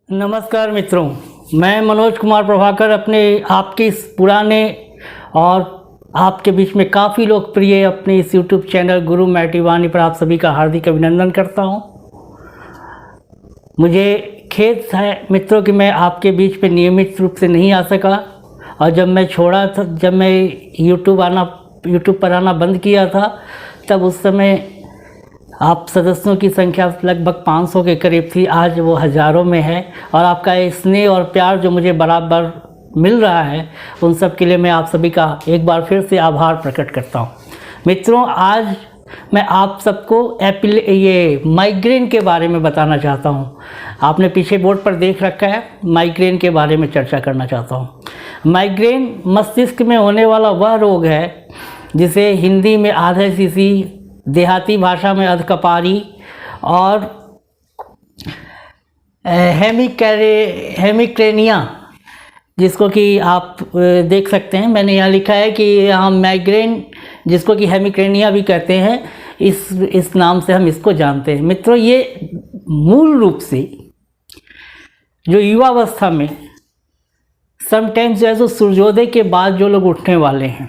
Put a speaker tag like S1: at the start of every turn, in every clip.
S1: नमस्कार मित्रों, मैं मनोज कुमार प्रभाकर अपने आपके इस पुराने और आपके बीच में काफ़ी लोकप्रिय अपने इस YouTube चैनल गुरु मैटिवाणी पर आप सभी का हार्दिक अभिनंदन करता हूं। मुझे खेद है मित्रों कि मैं आपके बीच पे नियमित रूप से नहीं आ सका, और जब मैं YouTube पर आना बंद किया था तब उस समय आप सदस्यों की संख्या लगभग 500 के करीब थी। आज वो हज़ारों में है, और आपका ये स्नेह और प्यार जो मुझे बराबर मिल रहा है, उन सब के लिए मैं आप सभी का एक बार फिर से आभार प्रकट करता हूँ। मित्रों, आज मैं आप सबको ये माइग्रेन के बारे में बताना चाहता हूँ। आपने पीछे बोर्ड पर देख रखा है, माइग्रेन के बारे में चर्चा करना चाहता हूँ। माइग्रेन मस्तिष्क में होने वाला वह रोग है जिसे हिंदी में आधे सीसी, देहाती भाषा में अधकपारी और हेमिक्रेनिया, जिसको कि आप देख सकते हैं, मैंने यहाँ लिखा है कि यहाँ माइग्रेन, जिसको कि हेमिक्रेनिया भी कहते हैं, इस नाम से हम इसको जानते हैं। मित्रों, ये मूल रूप से जो युवावस्था में समटाइम्स जैसे सूर्योदय के बाद जो लोग उठने वाले हैं,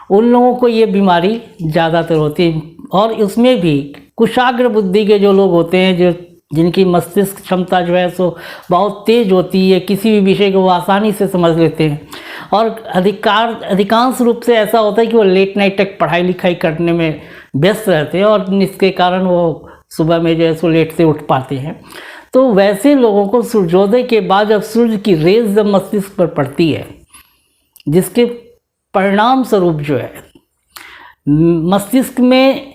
S1: उन लोगों को ये बीमारी ज़्यादातर होती है। और उसमें भी कुशाग्र बुद्धि के जो लोग होते हैं, जिनकी मस्तिष्क क्षमता जो है सो बहुत तेज़ होती है, किसी भी विषय को वो आसानी से समझ लेते हैं, और अधिकांश रूप से ऐसा होता है कि वो लेट नाइट तक पढ़ाई लिखाई करने में व्यस्त रहते हैं, और इसके कारण वो सुबह में जो है सो लेट से उठ पाते हैं। तो वैसे लोगों को सूर्योदय के बाद जब सूर्य की रेज जब मस्तिष्क पर पड़ती है, जिसके परिणाम स्वरूप जो है मस्तिष्क में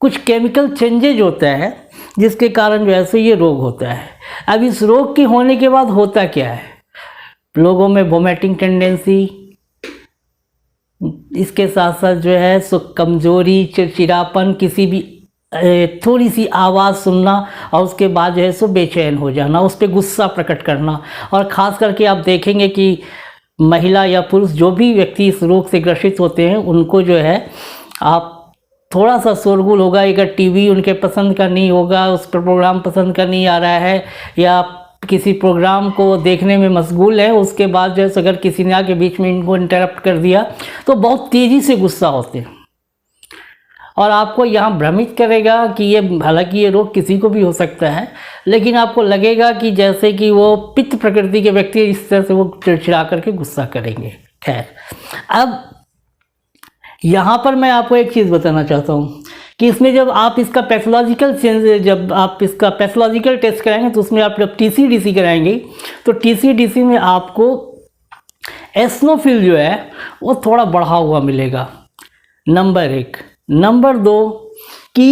S1: कुछ केमिकल चेंजेज होता है, जिसके कारण जो है सो ये रोग होता है। अब इस रोग के होने के बाद होता क्या है, लोगों में वोमिटिंग टेंडेंसी, इसके साथ साथ जो है सो कमजोरी, चिड़चिड़ापन, किसी भी थोड़ी सी आवाज़ सुनना, और उसके बाद जो है सो बेचैन हो जाना, उस पर गुस्सा प्रकट करना। और ख़ास करके आप देखेंगे कि महिला या पुरुष जो भी व्यक्ति इस रोग से ग्रसित होते हैं, उनको जो है आप थोड़ा सा शोरगुल होगा, अगर टीवी उनके पसंद का नहीं होगा, उस पर प्रोग्राम पसंद का नहीं आ रहा है, या किसी प्रोग्राम को देखने में मशगूल है, उसके बाद जो है अगर किसी ने आके बीच में इनको इंटरप्ट कर दिया तो बहुत तेज़ी से गुस्सा होते हैं। और आपको यहाँ भ्रमित करेगा कि ये, हालांकि ये रोग किसी को भी हो सकता है, लेकिन आपको लगेगा कि जैसे कि वो पित्त प्रकृति के व्यक्ति, इस तरह से वो चिड़चिड़ा करके गुस्सा करेंगे। खैर, अब यहाँ पर मैं आपको एक चीज़ बताना चाहता हूँ कि इसमें जब आप इसका पैथोलॉजिकल टेस्ट कराएंगे, तो उसमें आप जब TCDC कराएंगे, तो TCDC में आपको एस्नोफिल जो है वो थोड़ा बढ़ा हुआ मिलेगा, नंबर 1। नंबर 2 कि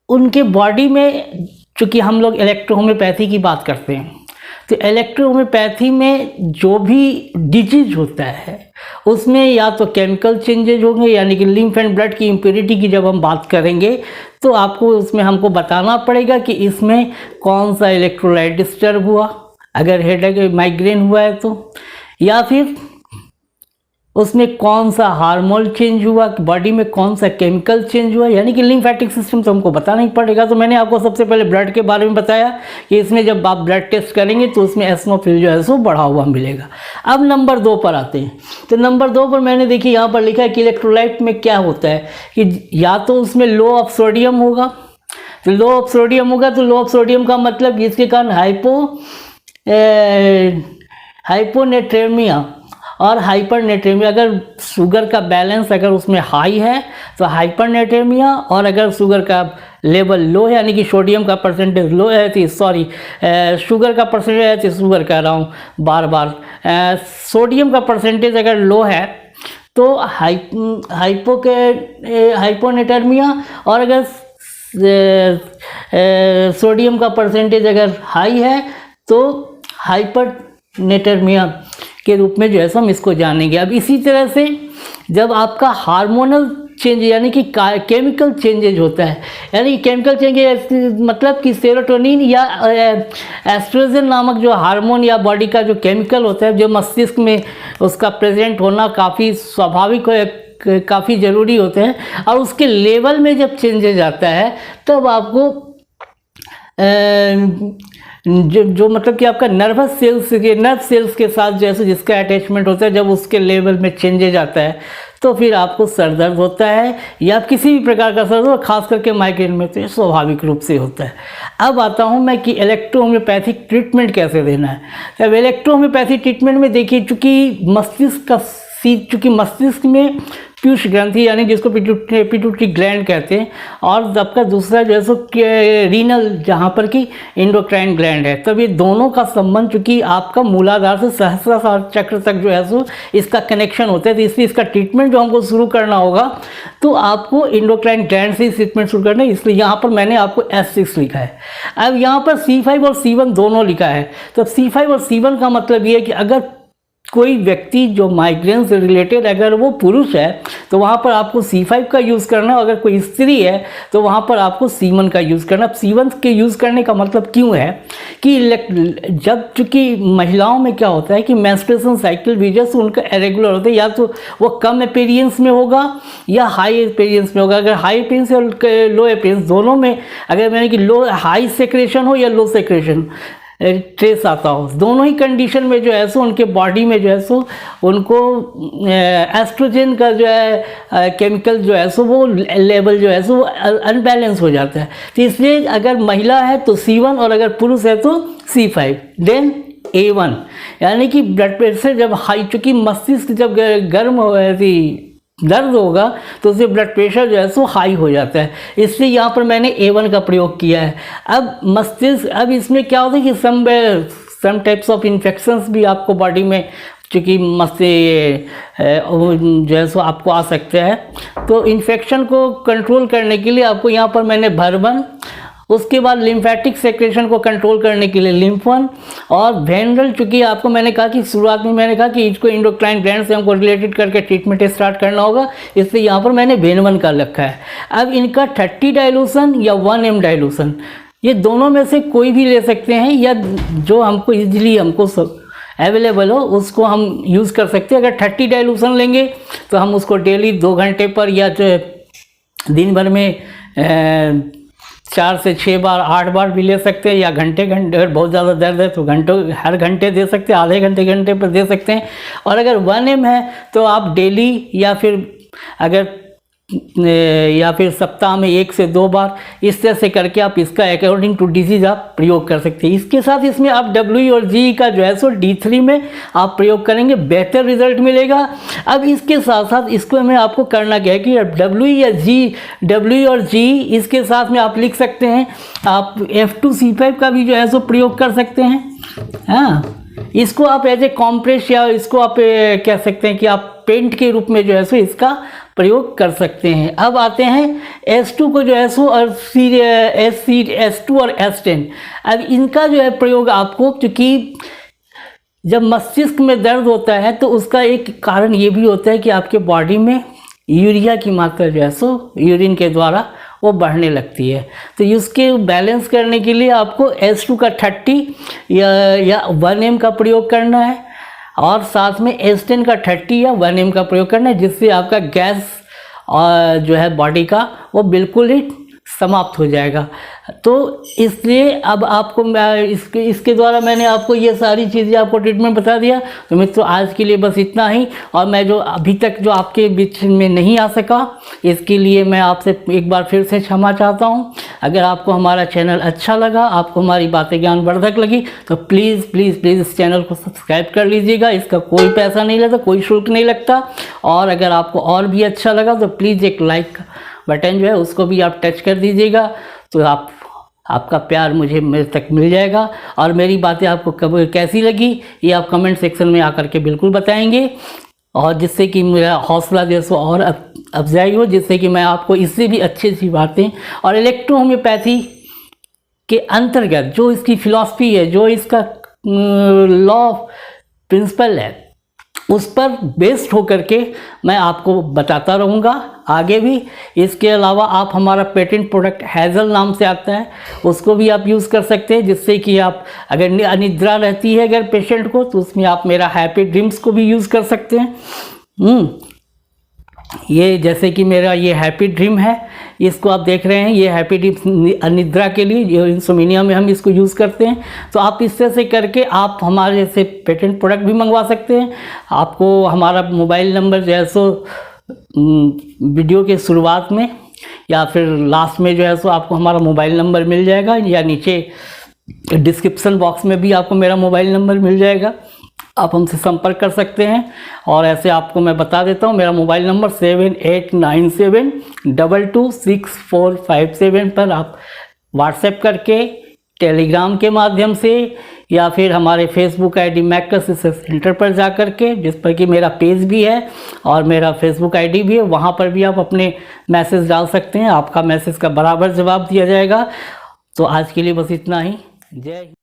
S1: उनके बॉडी में, चूँकि हम लोग इलेक्ट्रोहोम्योपैथी की बात करते हैं, तो इलेक्ट्रोहोम्योपैथी में जो भी डिजीज होता है उसमें या तो केमिकल चेंजेज होंगे, यानी कि लिम्फ एंड ब्लड की इम्प्योरिटी की जब हम बात करेंगे, तो आपको उसमें हमको बताना पड़ेगा कि इसमें कौन सा इलेक्ट्रोलाइट डिस्टर्ब हुआ, अगर हेडेक माइग्रेन हुआ है तो, या फिर उसमें कौन सा हार्मोन चेंज हुआ, बॉडी में कौन सा केमिकल चेंज हुआ, यानी कि लिम्फेटिक सिस्टम तो हमको बताना ही पड़ेगा। तो मैंने आपको सबसे पहले ब्लड के बारे में बताया कि इसमें जब आप ब्लड टेस्ट करेंगे तो उसमें एस्नोफिल जो है सो बढ़ा हुआ मिलेगा। अब नंबर 2 पर आते हैं। तो नंबर 2 पर मैंने देखिए यहाँ पर लिखा है कि इलेक्ट्रोलाइट में क्या होता है कि या तो उसमें लो ऑफ सोडियम होगा, तो लो ऑफ सोडियम का मतलब जिसके कारण हाइपोनेट्रेमिया और हाइपरनेट्रेमिया, अगर शुगर का बैलेंस अगर उसमें हाई है तो हाइपरनेट्रेमिया, और अगर शुगर का लेवल लो है, यानी कि सोडियम का परसेंटेज लो है, तो शुगर का परसेंटेज है, तो शुगर कह रहा हूँ बार बार, सोडियम का परसेंटेज अगर लो है तो हाइपोनेट्रेमिया, और अगर सोडियम का परसेंटेज अगर हाई है तो हाइपरनेट्रेमिया के रूप में जो है हम इसको जानेंगे। अब इसी तरह से जब आपका हार्मोनल चेंज, यानी कि केमिकल चेंजेज होता है, यानी केमिकल चेंजेज मतलब कि सेरोटोनिन या एस्ट्रोजन नामक जो हार्मोन या बॉडी का जो केमिकल होता है, जो मस्तिष्क में उसका प्रेजेंट होना काफ़ी स्वाभाविक है, काफ़ी ज़रूरी होते हैं, और उसके लेवल में जब चेंजेज आता है तब आपको जो मतलब कि आपका नर्वस सेल्स के नर्व सेल्स के साथ जैसे जिसका अटैचमेंट होता है, जब उसके लेवल में चेंजेज आता है तो फिर आपको सर दर्द होता है या किसी भी प्रकार का सर दर्द, खास करके माइग्रेन में तो स्वाभाविक रूप से होता है। अब आता हूँ मैं कि इलेक्ट्रोहोम्योपैथिक ट्रीटमेंट कैसे देना है। अब इलेक्ट्रोहोम्योपैथिक ट्रीटमेंट में देखिए, चूँकि मस्तिष्क में पीयूष ग्रंथि यानी जिसको पिट्यूटरी ग्लैंड कहते हैं, और आपका दूसरा जो है सो रीनल जहाँ पर कि एंडोक्राइन ग्लैंड है। तब ये दोनों का संबंध चूँकि आपका मूलाधार से सहस्रार चक्र तक जो है सो इसका कनेक्शन होता है, तो इसलिए इसका ट्रीटमेंट जो हमको शुरू करना होगा तो आपको एंडोक्राइन ग्लैंड से ट्रीटमेंट शुरू करना है। इसलिए यहाँ पर मैंने आपको S6 लिखा है। अब यहाँ पर C5 और C1 दोनों लिखा है। तो C5 और C1 का मतलब ये है कि अगर कोई व्यक्ति जो माइग्रेन से रिलेटेड अगर वो पुरुष है तो वहाँ पर आपको C5 का यूज़ करना, अगर कोई स्त्री है तो वहाँ पर आपको C1 का यूज़ करना। C1 के यूज़ करने का मतलब क्यों है कि जब चूँकि महिलाओं में क्या होता है कि मेंस्ट्रुएशन साइकिल वीजस उनका इरेगुलर होता है, या तो वो कम अपीरियंस में होगा या हाई अपीरियंस में होगा। अगर हाई अपीरियंस और लो अपीरियंस दोनों में अगर मैंने कि हाई सेक्रेशन हो या लो सेक्रेशन ट्रेस आता हो, दोनों ही कंडीशन में जो है सो उनके बॉडी में जो है सो उनको एस्ट्रोजन का जो है केमिकल जो है सो वो लेवल जो है सो अनबैलेंस हो जाता है। तो इसलिए अगर महिला है तो C1 और अगर पुरुष है तो C5। देन A1 यानी कि ब्लड प्रेशर जब हाई, चूँकि मस्तिष्क जब गर्म हो दर्द होगा तो उससे ब्लड प्रेशर जो है सो हाई हो जाता है, इसलिए यहाँ पर मैंने A1 का प्रयोग किया है। अब मस्तिष्क, अब इसमें क्या होता है कि सम टाइप्स ऑफ इन्फेक्शंस भी आपको बॉडी में चूँकि जो है सो आपको आ सकते हैं। तो इन्फेक्शन को कंट्रोल करने के लिए आपको यहाँ पर मैंने भरबन, उसके बाद लिम्फेटिक सेक्रेशन को कंट्रोल करने के लिए लिम्फन और वेनरल, चूँकि आपको मैंने कहा कि शुरुआत में मैंने कहा कि इसको एंडोक्राइन ग्लैंड से हमको रिलेटेड करके ट्रीटमेंट स्टार्ट करना होगा, इसलिए यहाँ पर मैंने वेनवन का रखा है। अब इनका 30 डाइल्यूशन या 1 m डाइल्यूशन, ये दोनों में से कोई भी ले सकते हैं, या जो हमको ईजिली हमको सब अवेलेबल हो उसको हम यूज़ कर सकते हैं। अगर 30 डाइल्यूशन लेंगे तो हम उसको डेली 2 घंटे पर या दिन भर में 4 से 6 बार 8 बार भी ले सकते हैं, या घंटे अगर बहुत ज़्यादा दर्द है तो हर घंटे दे सकते हैं, आधे घंटे पर दे सकते हैं। और अगर 1 m है तो आप डेली या फिर सप्ताह में 1 से 2 बार इस तरह से करके आप इसका अकॉर्डिंग टू डिजीज़ आप प्रयोग कर सकते हैं। इसके साथ इसमें आप WE और GE का जो है सो D3 में आप प्रयोग करेंगे, बेहतर रिजल्ट मिलेगा। अब इसके साथ साथ इसको में आपको करना क्या है कि WE और GE इसके साथ में आप लिख सकते हैं, आप F2C5 का भी जो है सो प्रयोग कर सकते हैं। हाँ, इसको आप एज ए कॉम्प्रेस या इसको आप कह सकते हैं कि आप पेंट के रूप में जो है सो इसका प्रयोग कर सकते हैं। अब आते हैं S2 को जो है सो और S2 और S10। अब इनका जो है प्रयोग आपको, क्योंकि जब मस्तिष्क में दर्द होता है तो उसका एक कारण ये भी होता है कि आपके बॉडी में यूरिया की मात्रा जो है सो यूरिन के द्वारा वो बढ़ने लगती है। तो इसके बैलेंस करने के लिए आपको S2 का 30 या 1 m का प्रयोग करना है, और साथ में S10 का 30 या 1 m का प्रयोग करना है, जिससे आपका गैस जो है बॉडी का वो बिल्कुल ही समाप्त हो जाएगा। तो इसलिए अब आपको इसके द्वारा मैंने आपको ये सारी चीज़ें आपको ट्रीटमेंट बता दिया। तो मित्रों, आज के लिए बस इतना ही, और मैं जो अभी तक जो आपके बीच में नहीं आ सका इसके लिए मैं आपसे एक बार फिर से क्षमा चाहता हूँ। अगर आपको हमारा चैनल अच्छा लगा, आपको हमारी बातें ज्ञानवर्धक लगी तो प्लीज़ प्लीज़ प्लीज़ इस चैनल को सब्सक्राइब कर लीजिएगा। इसका कोई पैसा नहीं लगता, कोई शुल्क नहीं लगता। और अगर आपको और भी अच्छा लगा तो प्लीज़ एक लाइक बटन जो है उसको भी आप टच कर दीजिएगा, तो आपका प्यार मेरे तक मिल जाएगा। और मेरी बातें आपको कैसी लगी ये आप कमेंट सेक्शन में आकर के बिल्कुल बताएंगे, और जिससे कि मेरा हौसला जो है और अफजाई हो, जिससे कि मैं आपको इससे भी अच्छी बातें और इलेक्ट्रोहोम्योपैथी के अंतर्गत जो इसकी फिलॉसफी है, जो इसका लॉ प्रिंसिपल है, उस पर बेस्ड होकर के मैं आपको बताता रहूँगा आगे भी। इसके अलावा आप हमारा पेटेंट प्रोडक्ट हेज़ल नाम से आता है, उसको भी आप यूज़ कर सकते हैं, जिससे कि आप अगर अनिद्रा रहती है अगर पेशेंट को, तो उसमें आप मेरा हैप्पी ड्रीम्स को भी यूज़ कर सकते हैं। ये जैसे कि मेरा ये हैप्पी ड्रीम है, इसको आप देख रहे हैं, ये हैप्पी डीप निद्रा के लिए, जो इंसोमिनिया में हम इसको यूज़ करते हैं। तो आप इस तरह से करके आप हमारे से पेटेंट प्रोडक्ट भी मंगवा सकते हैं। आपको हमारा मोबाइल नंबर जो है सो वीडियो के शुरुआत में या फिर लास्ट में जो है सो आपको हमारा मोबाइल नंबर मिल जाएगा, या नीचे डिस्क्रिप्शन बॉक्स में भी आपको मेरा मोबाइल नंबर मिल जाएगा, आप हमसे संपर्क कर सकते हैं। और ऐसे आपको मैं बता देता हूँ, मेरा मोबाइल नंबर 7897226457 पर आप व्हाट्सएप करके, टेलीग्राम के माध्यम से, या फिर हमारे फेसबुक आईडी मैकर्स रिसर्च सेंटर पर जा कर के, जिस पर कि मेरा पेज भी है और मेरा फेसबुक आईडी भी है, वहाँ पर भी आप अपने मैसेज डाल सकते हैं। आपका मैसेज का बराबर जवाब दिया जाएगा। तो आज के लिए बस इतना ही। जय हिंद।